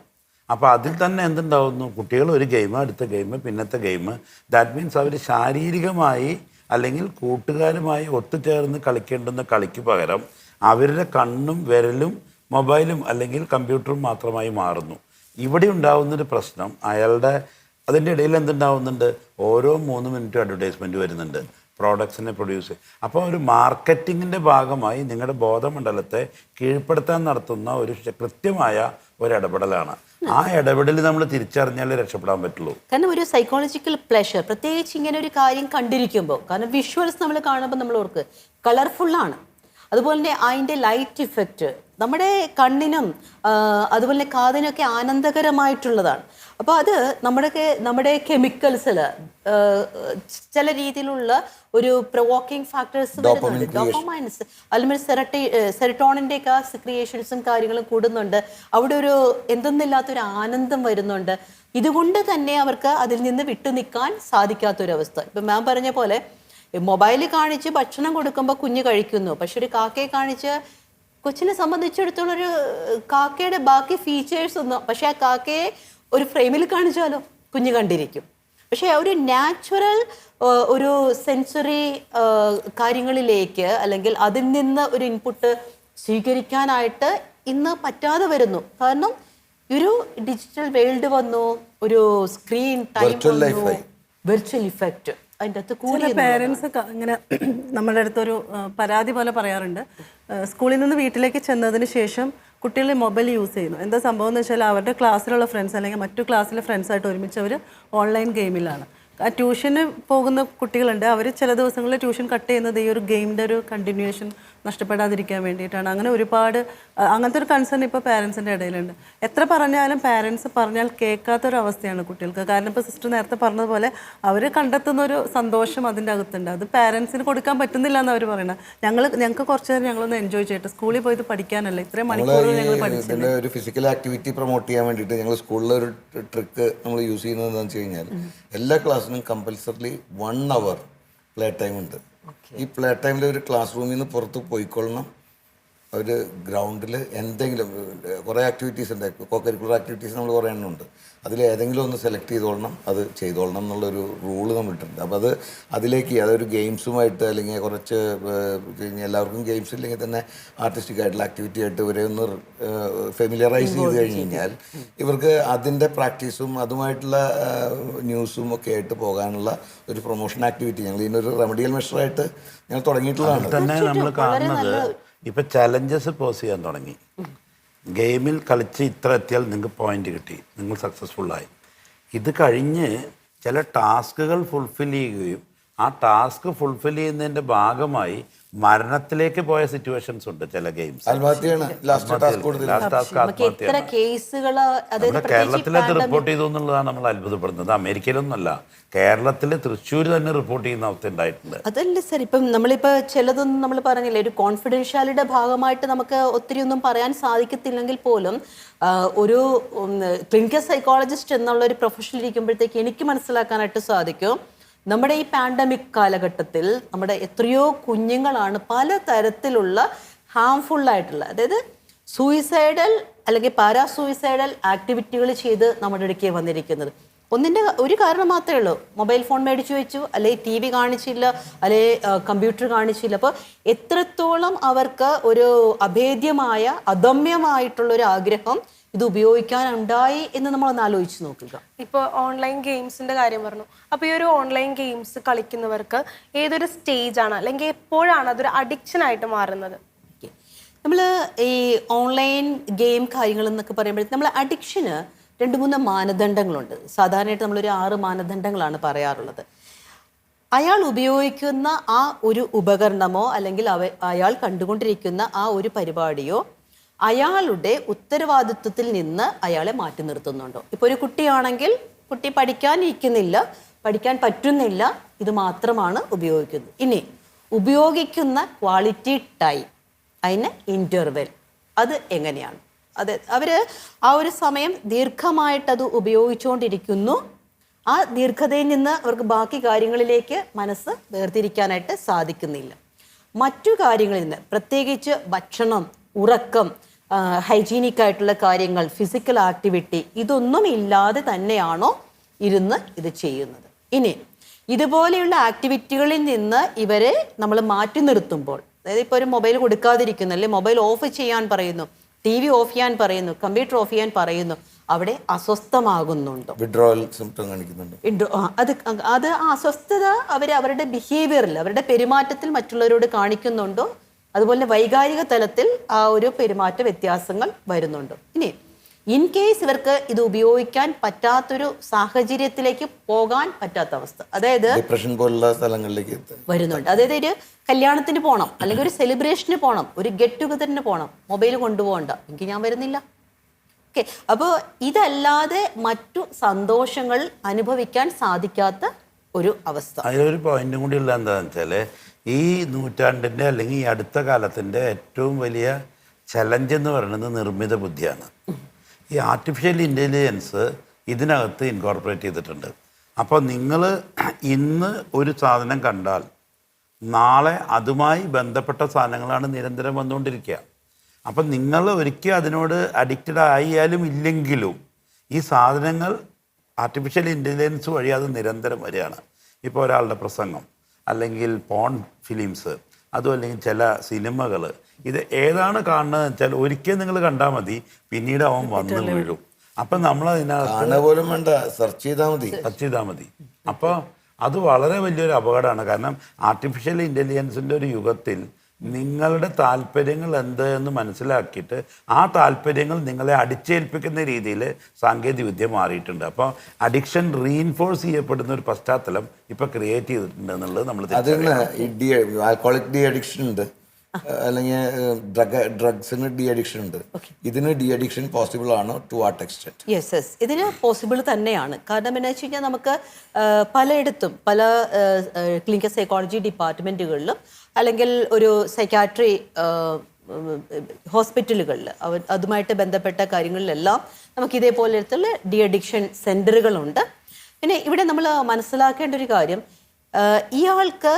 അപ്പോൾ അതിൽ തന്നെ എന്തുണ്ടാവുന്നു, കുട്ടികൾ ഒരു ഗെയിം, അടുത്ത ഗെയിം, പിന്നത്തെ ഗെയിം. ദാറ്റ് മീൻസ് അവർ ശാരീരികമായി അല്ലെങ്കിൽ കൂട്ടുകാരുമായി ഒത്തുചേർന്ന് കളിക്കേണ്ടുന്ന കളിക്ക് പകരം അവരുടെ കണ്ണും വിരലും മൊബൈലും അല്ലെങ്കിൽ കമ്പ്യൂട്ടറും മാത്രമായി മാറുന്നു. ഇവിടെ ഉണ്ടാവുന്നൊരു പ്രശ്നം അയാളുടെ അതിൻ്റെ ഇടയിൽ എന്തുണ്ടാവുന്നുണ്ട്, ഓരോ 3 മിനിറ്റും അഡ്വർടൈസ്മെൻറ്റ് വരുന്നുണ്ട് പ്രോഡക്ട്സിനെ പ്രൊഡ്യൂസ്. അപ്പോൾ ഒരു മാർക്കറ്റിങ്ങിൻ്റെ ഭാഗമായി നിങ്ങളുടെ ബോധമണ്ഡലത്തെ കീഴ്പ്പെടുത്താൻ നടത്തുന്ന ഒരു കൃത്യമായ ഒരു ഇടപെടലാണ്. ആ ഇടപെടൽ നമ്മൾ തിരിച്ചറിഞ്ഞാലേ രക്ഷപ്പെടാൻ പറ്റുള്ളൂ. കാരണം ഒരു സൈക്കോളജിക്കൽ പ്ലഷർ, പ്രത്യേകിച്ച് ഇങ്ങനെ ഒരു കാര്യം കണ്ടിരിക്കുമ്പോൾ, കാരണം വിഷ്വൽസ് നമ്മൾ കാണുമ്പോൾ നമ്മൾ ഓർക്ക് കളർഫുള്ളാണ്. അതുപോലെ തന്നെ അതിൻ്റെ ലൈറ്റ് ഇഫക്റ്റ് നമ്മുടെ കണ്ണിനും അതുപോലെ കാതിനൊക്കെ ആനന്ദകരമായിട്ടുള്ളതാണ്. അപ്പോൾ അത് നമ്മുടെ കെമിക്കൽസിൽ ചില രീതിയിലുള്ള ഒരു പ്രൊവോക്കിംഗ് ഫാക്ടേഴ്സ് വരുന്നുണ്ട്. ഡോപ്പമൈൻസ് അല്ലെങ്കിൽ സെറട്ടോണിൻ്റെ ഒക്കെ സിക്രിയേഷൻസും കാര്യങ്ങളും കൂടുന്നുണ്ട്. അവിടെ ഒരു എന്തെന്നില്ലാത്തൊരു ആനന്ദം വരുന്നുണ്ട്. ഇതുകൊണ്ട് തന്നെ അവർക്ക് അതിൽ നിന്ന് വിട്ടു നിൽക്കാൻ സാധിക്കാത്തൊരവസ്ഥ. ഇപ്പം മാം പറഞ്ഞ പോലെ മൊബൈൽ കാണിച്ച് ഭക്ഷണം കൊടുക്കുമ്പോൾ കുഞ്ഞ് കഴിക്കുന്നു, പക്ഷെ ഒരു കാക്കയെ കാണിച്ച് കൊച്ചിനെ സംബന്ധിച്ചിടത്തോളം ഒരു കാക്കയുടെ ബാക്കി ഫീച്ചേഴ്സ് ഒന്നും, പക്ഷെ ആ കാക്കയെ ഒരു ഫ്രെയിമിൽ കാണിച്ചാലോ കുഞ്ഞ് കണ്ടിരിക്കും. പക്ഷെ ഒരു നാച്ചുറൽ ഒരു സെൻസറി കാര്യങ്ങളിലേക്ക് അല്ലെങ്കിൽ അതിൽ നിന്ന് ഒരു ഇൻപുട്ട് സ്വീകരിക്കാനായിട്ട് ഇന്ന് പറ്റാതെ വരുന്നു. കാരണം ഒരു ഡിജിറ്റൽ വേൾഡ് വന്നു, ഒരു സ്ക്രീൻ ടൈം വന്നു, വെർച്വൽ ഇഫക്റ്റ്. ചില പേരൻസ് ഇങ്ങനെ നമ്മുടെ അടുത്തൊരു പരാതി പോലെ പറയാറുണ്ട്, സ്കൂളിൽ നിന്ന് വീട്ടിലേക്ക് ചെന്നതിന് ശേഷം കുട്ടികൾ മൊബൈൽ യൂസ് ചെയ്യുന്നു. എന്താ സംഭവം എന്ന് വെച്ചാൽ അവരുടെ ക്ലാസ്സിലുള്ള ഫ്രണ്ട്സ് അല്ലെങ്കിൽ മറ്റു ക്ലാസ്സിലെ ഫ്രണ്ട്സായിട്ട് ഒരുമിച്ച് അവർ ഓൺലൈൻ ഗെയിമിലാണ്. ആ ട്യൂഷന് പോകുന്ന കുട്ടികളുണ്ട്, അവർ ചില ദിവസങ്ങളിൽ ട്യൂഷൻ കട്ട് ചെയ്യുന്നത് ഈ ഒരു ഗെയിമിൻ്റെ ഒരു കണ്ടിന്യൂവേഷൻ നഷ്ടപ്പെടാതിരിക്കാൻ വേണ്ടിയിട്ടാണ്. അങ്ങനെ ഒരുപാട് അങ്ങനത്തെ ഒരു കൺസേൺ ഇപ്പോൾ പാരൻസിൻ്റെ ഇടയിലുണ്ട്. എത്ര പറഞ്ഞാലും പാരൻസ് പറഞ്ഞാൽ കേൾക്കാത്തൊരവസ്ഥയാണ് കുട്ടികൾക്ക്. കാരണം ഇപ്പോൾ സിസ്റ്റർ നേരത്തെ പറഞ്ഞതുപോലെ അവർ കണ്ടെത്തുന്ന ഒരു സന്തോഷം അതിൻ്റെ അകത്തുണ്ട്, അത് പാരൻസിന് കൊടുക്കാൻ പറ്റുന്നില്ല എന്ന് അവർ പറയണം. ഞങ്ങൾക്ക് കുറച്ച് നേരം ഞങ്ങളൊന്ന് എൻജോയ് ചെയ്തിട്ട് സ്കൂളിൽ പോയിട്ട് പഠിക്കാനല്ല, ഇത്രയും മണിക്കൂറുകൾ ഞങ്ങൾ പഠിച്ചില്ല. ഒരു ഫിസിക്കൽ ആക്ടിവിറ്റി പ്രൊമോട്ട് ചെയ്യാൻ വേണ്ടിയിട്ട് ഞങ്ങൾ സ്കൂളിൽ ഒരു ട്രിക്ക് നമ്മൾ യൂസ് ചെയ്യുന്നത് എന്താണെന്ന് വെച്ച് കഴിഞ്ഞാൽ എല്ലാ ക്ലാസ്സിനും കമ്പൽസറിലി 1 hour പ്ലേ ടൈം ഉണ്ട്. ഈ പ്ലേ ടൈമിൽ ഒരു ക്ലാസ് റൂമിൽ നിന്ന് പുറത്ത് പോയിക്കൊള്ളണം. ഒരു ഗ്രൗണ്ടിൽ എന്തെങ്കിലും കുറേ ആക്ടിവിറ്റീസ് ഉണ്ട്, കോ കരിക്കുലർ ആക്ടിവിറ്റീസ് നമ്മൾ കുറേ എണ്ണം ഉണ്ട്. അതിൽ ഏതെങ്കിലും ഒന്ന് സെലക്ട് ചെയ്തോളണം, അത് ചെയ്തോളണം എന്നുള്ളൊരു റൂള് നമ്മൾ ഇട്ടിട്ടുണ്ട്. അപ്പോൾ അതിലേക്ക് അതൊരു ഗെയിംസുമായിട്ട് അല്ലെങ്കിൽ കുറച്ച് എല്ലാവർക്കും ഗെയിംസ് ഇല്ലെങ്കിൽ തന്നെ ആർട്ടിസ്റ്റിക് ആയിട്ടുള്ള ആക്ടിവിറ്റി ആയിട്ട് ഇവരെ ഒന്ന് ഫെമിലിയറൈസ് ചെയ്ത് കഴിഞ്ഞ് കഴിഞ്ഞാൽ ഇവർക്ക് അതിൻ്റെ പ്രാക്ടീസും അതുമായിട്ടുള്ള ന്യൂസും ഒക്കെ ആയിട്ട് പോകാനുള്ള ഒരു പ്രൊമോഷൻ ആക്ടിവിറ്റി ഞങ്ങൾ ഇതിനൊരു റെമഡിയൽ മെഷറായിട്ട് ഞങ്ങൾ തുടങ്ങിയിട്ടുള്ളതാണ്. തന്നെ നമ്മൾ കാണുന്നത് ഇപ്പം ചലഞ്ചസ് പോസ് ചെയ്യാൻ തുടങ്ങി. ഗെയിമിൽ കളിച്ച് ഇത്ര എത്തിയാൽ നിങ്ങൾക്ക് പോയിന്റ് കിട്ടി, നിങ്ങൾ സക്സസ്ഫുള്ളായി. ഇത് കഴിഞ്ഞ് ചില ടാസ്കുകൾ ഫുൾഫിൽ ചെയ്യുകയും ആ ടാസ്ക് ഫുൾഫിൽ ചെയ്യുന്നതിൻ്റെ ഭാഗമായി മരണത്തിലേക്ക് പോയ സിറ്റുവേഷൻസ് ഉണ്ട്. ചില ഗെയിംസ് കേരളത്തിലത് റിപ്പോർട്ട് ചെയ്തു എന്നുള്ളതാണ് നമ്മൾ അത്ഭുതപ്പെടുന്നത്. അമേരിക്കയിലൊന്നുമല്ല, കേരളത്തിൽ തൃശ്ശൂർ തന്നെ റിപ്പോർട്ട് ചെയ്യുന്ന അവസ്ഥ ഉണ്ടായിട്ടുണ്ട്. അതല്ല സർ, ഇപ്പം നമ്മളിപ്പോൾ ചിലതൊന്നും നമ്മൾ പറഞ്ഞില്ലേ, ഒരു കോൺഫിഡൻഷ്യാലിറ്റിയുടെ ഭാഗമായിട്ട് നമുക്ക് ഒത്തിരി ഒന്നും പറയാൻ സാധിക്കത്തില്ലെങ്കിൽ പോലും ഒരു ക്ലിനിക്കൽ സൈക്കോളജിസ്റ്റ് എന്നുള്ള ഒരു പ്രൊഫഷനിൽ ഇരിക്കുമ്പോഴത്തേക്ക് എനിക്ക് മനസ്സിലാക്കാനായിട്ട് സാധിക്കും, നമ്മുടെ ഈ പാൻഡമിക് കാലഘട്ടത്തിൽ നമ്മുടെ എത്രയോ കുഞ്ഞുങ്ങളാണ് പലതരത്തിലുള്ള ഹാംഫുള്ളായിട്ടുള്ള, അതായത് സൂയിസൈഡൽ അല്ലെങ്കിൽ പാരാസൂയിസൈഡൽ ആക്ടിവിറ്റികൾ ചെയ്ത് നമ്മുടെ ഇടയ്ക്ക് വന്നിരിക്കുന്നത്. ഒരു കാരണം മാത്രമേ ഉള്ളൂ, മൊബൈൽ ഫോൺ മേടിച്ചു വെച്ചു, അല്ലെങ്കിൽ TV കാണിച്ചില്ല, അല്ലെങ്കിൽ കമ്പ്യൂട്ടർ കാണിച്ചില്ല. അപ്പോൾ എത്രത്തോളം അവർക്ക് ഒരു അഭേദ്യമായ അദമ്യമായിട്ടുള്ളൊരു ആഗ്രഹം ഇത് ഉപയോഗിക്കാനുണ്ടായി എന്ന് നമ്മളൊന്ന് ആലോചിച്ച് നോക്കുക. ഇപ്പോൾ ഓൺലൈൻ ഗെയിംസിന്റെ കാര്യം പറഞ്ഞു. അപ്പോൾ ഈ ഒരു ഓൺലൈൻ ഗെയിംസ് കളിക്കുന്നവർക്ക് ഏതൊരു സ്റ്റേജാണ് അല്ലെങ്കിൽ എപ്പോഴാണ് അതൊരു അഡിക്ഷൻ ആയിട്ട് മാറുന്നത്? നമ്മൾ ഈ ഓൺലൈൻ ഗെയിം കാര്യങ്ങൾ എന്നൊക്കെ പറയുമ്പോഴത്തേക്ക് നമ്മൾ അഡിക്ഷന് 2-3 മാനദണ്ഡങ്ങളുണ്ട്. സാധാരണയായിട്ട് നമ്മളൊരു 6 മാനദണ്ഡങ്ങളാണ് പറയാറുള്ളത്. അയാൾ ഉപയോഗിക്കുന്ന ആ ഒരു ഉപകരണമോ അല്ലെങ്കിൽ അയാൾ കണ്ടുകൊണ്ടിരിക്കുന്ന ആ ഒരു പരിപാടിയോ അയാളുടെ ഉത്തരവാദിത്വത്തിൽ നിന്ന് അയാളെ മാറ്റി നിർത്തുന്നുണ്ടോ? ഇപ്പോൾ ഒരു കുട്ടിയാണെങ്കിൽ കുട്ടി പഠിക്കാനിരിക്കുന്നില്ല, പഠിക്കാൻ പറ്റുന്നില്ല, ഇത് മാത്രമാണ് ഉപയോഗിക്കുന്നത്. ഇനി ഉപയോഗിക്കുന്ന ക്വാളിറ്റി ടൈം, അതിന് ഇൻ്റർവെൽ, അത് എങ്ങനെയാണ്? അത് അവർ ആ ഒരു സമയം ദീർഘമായിട്ടത് ഉപയോഗിച്ചുകൊണ്ടിരിക്കുന്നു. ആ ദീർഘതയിൽ നിന്ന് അവർക്ക് ബാക്കി കാര്യങ്ങളിലേക്ക് മനസ്സ് വേർതിരിക്കാനായിട്ട് സാധിക്കുന്നില്ല. മറ്റു കാര്യങ്ങളിൽ നിന്ന്, പ്രത്യേകിച്ച് ഭക്ഷണം, ഉറക്കം, ഹൈജീനിക് ആയിട്ടുള്ള കാര്യങ്ങൾ, ഫിസിക്കൽ ആക്ടിവിറ്റി, ഇതൊന്നും ഇല്ലാതെ തന്നെയാണോ ഇരുന്ന് ഇത് ചെയ്യുന്നത്? ഇനി ഇതുപോലെയുള്ള ആക്ടിവിറ്റികളിൽ നിന്ന് ഇവരെ നമ്മൾ മാറ്റി നിർത്തുമ്പോൾ, അതായത് ഇപ്പോൾ ഒരു മൊബൈൽ കൊടുക്കാതിരിക്കുന്നു, അല്ലെങ്കിൽ മൊബൈൽ ഓഫ് ചെയ്യാൻ പറയുന്നു, TV ഓഫ് ചെയ്യാൻ പറയുന്നു, കമ്പ്യൂട്ടർ ഓഫ് ചെയ്യാൻ പറയുന്നു, അവിടെ അസ്വസ്ഥമാകുന്നുണ്ടോ? വിഡ്രോവൽ സിംറ്റം കാണിക്കുന്നുണ്ട്. അത് അസ്വസ്ഥത അവരുടെ ബിഹേവിയറിൽ, അവരുടെ പെരുമാറ്റത്തിൽ മറ്റുള്ളവരോട് കാണിക്കുന്നുണ്ടോ? അതുപോലെ വൈകാരിക തലത്തിൽ ആ ഒരു പെരുമാറ്റ വ്യത്യാസങ്ങൾ വരുന്നുണ്ടോ? ഇനി ഇൻ കേസ് ഇവർക്ക് ഇത് ഉപയോഗിക്കാൻ പറ്റാത്തൊരു സാഹചര്യത്തിലേക്ക് പോകാൻ പറ്റാത്ത അവസ്ഥ, അതായത് ഡിപ്രഷൻ പോലുള്ള സ്ഥലങ്ങളിലേക്ക് വരുന്നുണ്ട്. അതായത് ഒരു കല്യാണത്തിന് പോകണം, അല്ലെങ്കിൽ ഒരു സെലിബ്രേഷന് പോകണം, ഒരു ഗെറ്റ് ടുഗദറിന് പോകണം, മൊബൈൽ കൊണ്ടുപോകണ്ട, എനിക്ക് ഞാൻ വരുന്നില്ല. ഓക്കെ, അപ്പോൾ ഇതല്ലാതെ മറ്റു സന്തോഷങ്ങൾ അനുഭവിക്കാൻ സാധിക്കാത്ത ഒരു അവസ്ഥ. അതിലൊരു പോയിന്റും കൂടി ഉള്ള എന്താണെന്ന് വെച്ചാൽ, ഈ നൂറ്റാണ്ടിൻ്റെ അല്ലെങ്കിൽ ഈ അടുത്ത കാലത്തിൻ്റെ ഏറ്റവും വലിയ ചലഞ്ച് എന്ന് പറയുന്നത് നിർമ്മിത ബുദ്ധിയാണ്. ഈ ആർട്ടിഫിഷ്യൽ ഇൻ്റലിജൻസ് ഇതിനകത്ത് ഇൻകോർപ്പറേറ്റ് ചെയ്തിട്ടുണ്ട്. അപ്പോൾ നിങ്ങൾ ഇന്ന് ഒരു സാധനം കണ്ടാൽ നാളെ അതുമായി ബന്ധപ്പെട്ട സാധനങ്ങളാണ് നിരന്തരം വന്നുകൊണ്ടിരിക്കുക. അപ്പം നിങ്ങൾ ഒരിക്കലും അതിനോട് അഡിക്റ്റഡ് ആയാലും ഇല്ലെങ്കിലും ഈ സാധനങ്ങൾ ആർട്ടിഫിഷ്യൽ ഇൻ്റലിജൻസ് വഴി അത് നിരന്തരം വരികയാണ്. ഇപ്പോൾ ഒരാളുടെ പ്രസംഗം, അല്ലെങ്കിൽ പോൺ ഫിലിംസ്, അതും അല്ലെങ്കിൽ ചില സിനിമകൾ, ഇത് ഏതാണ് കാണുന്നതെന്ന് വെച്ചാൽ ഒരിക്കൽ നിങ്ങൾ കണ്ടാൽ മതി, പിന്നീട് അവൻ വന്ന് വീഴും. അപ്പം നമ്മളതിനകത്ത് പോലും വേണ്ട, സെർച്ച് ചെയ്താൽ മതി. അപ്പോൾ അത് വളരെ വലിയൊരു അപകടമാണ്. കാരണം ആർട്ടിഫിഷ്യൽ ഇൻ്റലിജൻസിൻ്റെ ഒരു യുഗത്തിൽ നിങ്ങളുടെ താല്പര്യങ്ങൾ എന്ത് എന്ന് മനസ്സിലാക്കിയിട്ട് ആ താല്പര്യങ്ങൾ നിങ്ങളെ അടിച്ചേൽപ്പിക്കുന്ന രീതിയിൽ സാങ്കേതിക വിദ്യ മാറിയിട്ടുണ്ട്. അപ്പോൾ അഡിക്ഷൻ റീഇൻഫോഴ്സ് ചെയ്യപ്പെടുന്ന ഒരു പശ്ചാത്തലം ഇപ്പോൾ ക്രിയേറ്റ് ചെയ്തിട്ടുണ്ട് എന്നുള്ളത് നമ്മൾ അതിന് ഈ ആൽക്കോളിക് ഡി അഡിക്ഷൻ ഉണ്ട്, അല്ലെങ്കിൽ ഡ്രഗ്സിന് ഡി അഡിക്ഷൻ ഉണ്ട്. ഇതിന് ഡി അഡിക്ഷൻ പോസിബിൾ ആണോ? To what extent? യെസ്, ഇതിന് പോസിബിൾ തന്നെയാണ്. കാരണം എന്ന് വെച്ച് കഴിഞ്ഞാൽ നമുക്ക് പലയിടത്തും, പല ക്ലിനിക്കൽ സൈക്കോളജി ഡിപ്പാർട്ട്മെൻറ്റുകളിലും അല്ലെങ്കിൽ ഒരു സൈക്കാട്രി ഹോസ്പിറ്റലുകളിൽ അതുമായിട്ട് ബന്ധപ്പെട്ട കാര്യങ്ങളിലെല്ലാം നമുക്ക് ഇതേപോലത്തുള്ള ഡി അഡിക്ഷൻ സെൻ്ററുകളുണ്ട്. പിന്നെ ഇവിടെ നമ്മൾ മനസ്സിലാക്കേണ്ട ഒരു കാര്യം, ഇയാൾക്ക്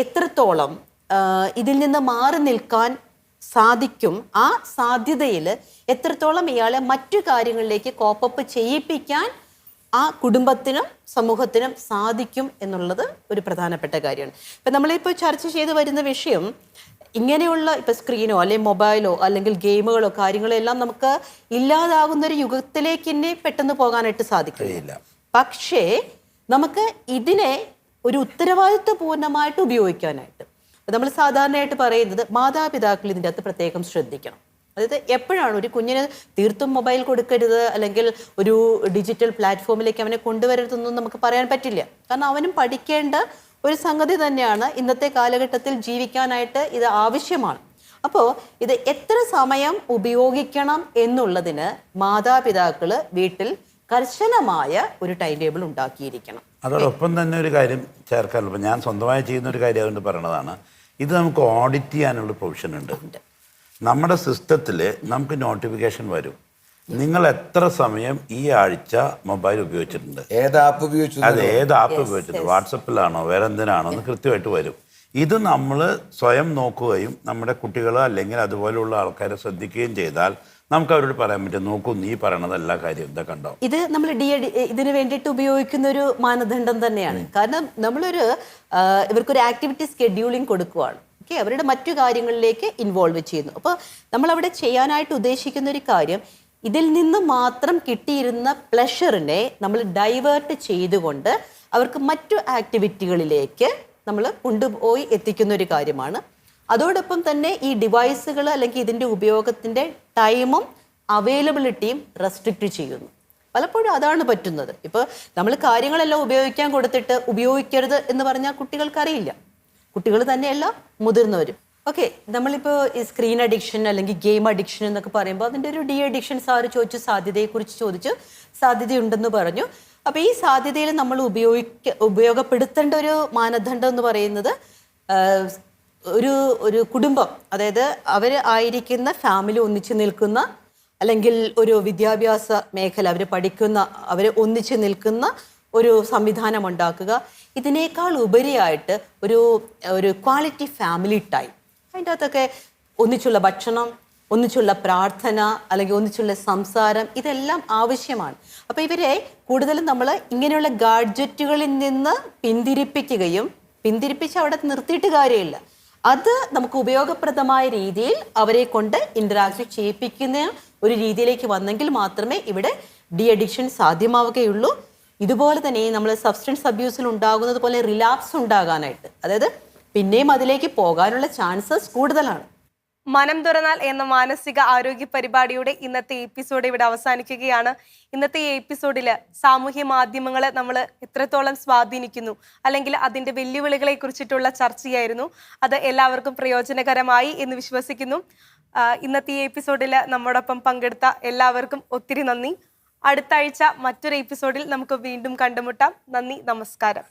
എത്രത്തോളം ഇതിൽ നിന്ന് മാറി നിൽക്കാൻ സാധിക്കും, ആ സാധ്യതയിൽ എത്രത്തോളം ഇയാളെ മറ്റു കാര്യങ്ങളിലേക്ക് കോപ്പപ്പ് ചെയ്യിപ്പിക്കാൻ ആ കുടുംബത്തിനും സമൂഹത്തിനും സാധിക്കും എന്നുള്ളത് ഒരു പ്രധാനപ്പെട്ട കാര്യമാണ്. ഇപ്പം നമ്മളിപ്പോൾ ചർച്ച ചെയ്ത് വരുന്ന വിഷയം, ഇങ്ങനെയുള്ള ഇപ്പോൾ സ്ക്രീനോ അല്ലെങ്കിൽ മൊബൈലോ അല്ലെങ്കിൽ ഗെയിമുകളോ കാര്യങ്ങളോ എല്ലാം നമുക്ക് ഇല്ലാതാകുന്ന ഒരു യുഗത്തിലേക്ക് തന്നെ പെട്ടെന്ന് പോകാനായിട്ട് സാധിക്കില്ല. പക്ഷേ നമുക്ക് ഇതിനെ ഒരു ഉത്തരവാദിത്വപൂർണ്ണമായിട്ട് ഉപയോഗിക്കാനായിട്ട് നമ്മൾ സാധാരണയായിട്ട് പറയുന്നത് മാതാപിതാക്കൾ ഇതിൻ്റെ അകത്ത് പ്രത്യേകം ശ്രദ്ധിക്കണം. അതായത് എപ്പോഴാണ് ഒരു കുഞ്ഞിന് തീർത്തും മൊബൈൽ കൊടുക്കരുത്, അല്ലെങ്കിൽ ഒരു ഡിജിറ്റൽ പ്ലാറ്റ്ഫോമിലേക്ക് അവനെ കൊണ്ടുവരരുതെന്നൊന്നും നമുക്ക് പറയാൻ പറ്റില്ല. കാരണം അവനും പഠിക്കേണ്ട ഒരു സംഗതി തന്നെയാണ്. ഇന്നത്തെ കാലഘട്ടത്തിൽ ജീവിക്കാനായിട്ട് ഇത് ആവശ്യമാണ്. അപ്പോൾ ഇത് എത്ര സമയം ഉപയോഗിക്കണം എന്നുള്ളതിന് മാതാപിതാക്കൾ വീട്ടിൽ കർശനമായ ഒരു ടൈം ടേബിൾ ഉണ്ടാക്കിയിരിക്കണം. അതോടൊപ്പം തന്നെ ഒരു കാര്യം ചേർക്കാറുള്ളൂ, ഞാൻ സ്വന്തമായി ചെയ്യുന്ന ഒരു കാര്യം അതുകൊണ്ട് പറയണതാണ്, ഇത് നമുക്ക് ഓഡിറ്റ് ചെയ്യാനുള്ള പ്രൊവിഷൻ ഉണ്ട്. നമ്മുടെ സിസ്റ്റത്തിൽ നമുക്ക് നോട്ടിഫിക്കേഷൻ വരും, നിങ്ങൾ എത്ര സമയം ഈ ആഴ്ച മൊബൈൽ ഉപയോഗിച്ചിട്ടുണ്ട്, ഏത് ആപ്പ് ഉപയോഗിച്ചു, അത് ഏത് ആപ്പ് ഉപയോഗിച്ചിട്ടുണ്ട്, വാട്സപ്പിലാണോ വേറെ എന്തിനാണോ എന്ന് കൃത്യമായിട്ട് വരും. ഇത് നമ്മൾ സ്വയം നോക്കുകയും നമ്മുടെ കുട്ടികളോ അല്ലെങ്കിൽ അതുപോലെയുള്ള ആൾക്കാരെ ശ്രദ്ധിക്കുകയും ചെയ്താൽ നമുക്ക് അവരോട് പറയാൻ പറ്റും, നോക്കൂ നീ പറയണത് എല്ലാ കാര്യം ഇതൊക്കെ കണ്ടോ. ഇത് നമ്മൾ ഇതിന് വേണ്ടിയിട്ട് ഉപയോഗിക്കുന്ന ഒരു മാനദണ്ഡം തന്നെയാണ്. കാരണം നമ്മളൊരു ഇവർക്കൊരു ആക്ടിവിറ്റി സ്കെഡ്യൂളിംഗ് കൊടുക്കുകയാണ്. ഓക്കെ, അവരുടെ മറ്റു കാര്യങ്ങളിലേക്ക് ഇൻവോൾവ് ചെയ്യുന്നു. അപ്പോൾ നമ്മളവിടെ ചെയ്യാനായിട്ട് ഉദ്ദേശിക്കുന്ന ഒരു കാര്യം, ഇതിൽ നിന്ന് മാത്രം കിട്ടിയിരുന്ന പ്ലഷറിനെ നമ്മൾ ഡൈവേർട്ട് ചെയ്തുകൊണ്ട് അവർക്ക് മറ്റു ആക്ടിവിറ്റികളിലേക്ക് നമ്മൾ കൊണ്ടുപോയി എത്തിക്കുന്ന ഒരു കാര്യമാണ്. അതോടൊപ്പം തന്നെ ഈ ഡിവൈസുകൾ അല്ലെങ്കിൽ ഇതിൻ്റെ ഉപയോഗത്തിൻ്റെ ടൈമും അവൈലബിലിറ്റിയും റെസ്ട്രിക്റ്റ് ചെയ്യുന്നു. പലപ്പോഴും അതാണ് പറ്റുന്നത്. ഇപ്പോൾ നമ്മൾ കാര്യങ്ങളെല്ലാം ഉപയോഗിക്കാൻ കൊടുത്തിട്ട് ഉപയോഗിക്കരുത് എന്ന് പറഞ്ഞാൽ കുട്ടികൾക്കറിയില്ല, കുട്ടികൾ തന്നെയല്ല മുതിർന്നവരും. ഓക്കെ, നമ്മളിപ്പോൾ ഈ സ്ക്രീൻ അഡിക്ഷൻ അല്ലെങ്കിൽ ഗെയിം അഡിക്ഷൻ എന്നൊക്കെ പറയുമ്പോൾ അതിൻ്റെ ഒരു ഡി അഡിക്ഷൻ സാറ് ചോദിച്ചു, സാധ്യതയെക്കുറിച്ച് ചോദിച്ചു, സാധ്യതയുണ്ടെന്ന് പറഞ്ഞു. അപ്പോൾ ഈ സാധ്യതയിൽ നമ്മൾ ഉപയോഗപ്പെടുത്തേണ്ട ഒരു മാനദണ്ഡം എന്ന് പറയുന്നത് ഒരു കുടുംബം, അതായത് അവർ ആയിരിക്കുന്ന ഫാമിലി ഒന്നിച്ച് നിൽക്കുന്ന, അല്ലെങ്കിൽ ഒരു വിദ്യാഭ്യാസ മേഖല അവർ പഠിക്കുന്ന, അവർ ഒന്നിച്ച് നിൽക്കുന്ന ഒരു സംവിധാനം ഉണ്ടാക്കുക. ഇതിനേക്കാൾ ഉപരിയായിട്ട് ഒരു ക്വാളിറ്റി ഫാമിലി ടൈം, അതിൻ്റെ അകത്തൊക്കെ ഒന്നിച്ചുള്ള ഭക്ഷണം, ഒന്നിച്ചുള്ള പ്രാർത്ഥന, അല്ലെങ്കിൽ ഒന്നിച്ചുള്ള സംസാരം, ഇതെല്ലാം ആവശ്യമാണ്. അപ്പോൾ ഇവരെ കൂടുതലും നമ്മൾ ഇങ്ങനെയുള്ള ഗാഡ്ജറ്റുകളിൽ നിന്ന് പിന്തിരിപ്പിച്ച് അവിടെ നിർത്തിയിട്ട് കാര്യമില്ല. അത് നമുക്ക് ഉപയോഗപ്രദമായ രീതിയിൽ അവരെ കൊണ്ട് ഇന്ററാക്ട് ചെയ്യിപ്പിക്കുന്ന ഒരു രീതിയിലേക്ക് വന്നെങ്കിൽ മാത്രമേ ഇവിടെ ഡി അഡിക്ഷൻ സാധ്യമാവുകയുള്ളൂ. ഇതുപോലെ തന്നെ നമ്മൾ സബ്സ്റ്റൻസ് അബ്യൂസിൽ ഉണ്ടാകുന്നത് പോലെ റിലാപ്സ് ഉണ്ടാകാനായിട്ട്, അതായത് പിന്നെയും അതിലേക്ക് പോകാനുള്ള ചാൻസസ് കൂടുതലാണ്. മനം തുറന്നാൽ എന്ന മാനസിക ആരോഗ്യ പരിപാടിയുടെ ഇന്നത്തെ എപ്പിസോഡ് ഇവിടെ അവസാനിക്കുകയാണ്. ഇന്നത്തെ ഈ എപ്പിസോഡിൽ സാമൂഹ്യ മാധ്യമങ്ങൾ നമ്മൾ എത്രത്തോളം സ്വാധീനിക്കുന്നു, അല്ലെങ്കിൽ അതിൻ്റെ വെല്ലുവിളികളെ കുറിച്ചിട്ടുള്ള ചർച്ചയായിരുന്നു. അത് എല്ലാവർക്കും പ്രയോജനകരമായി എന്ന് വിശ്വസിക്കുന്നു. ഇന്നത്തെ ഈ എപ്പിസോഡിൽ നമ്മോടൊപ്പം പങ്കെടുത്ത എല്ലാവർക്കും ഒത്തിരി നന്ദി. അടുത്ത ആഴ്ച മറ്റൊരു എപ്പിസോഡിൽ നമുക്ക് വീണ്ടും കണ്ടുമുട്ടാം. നന്ദി, നമസ്കാരം.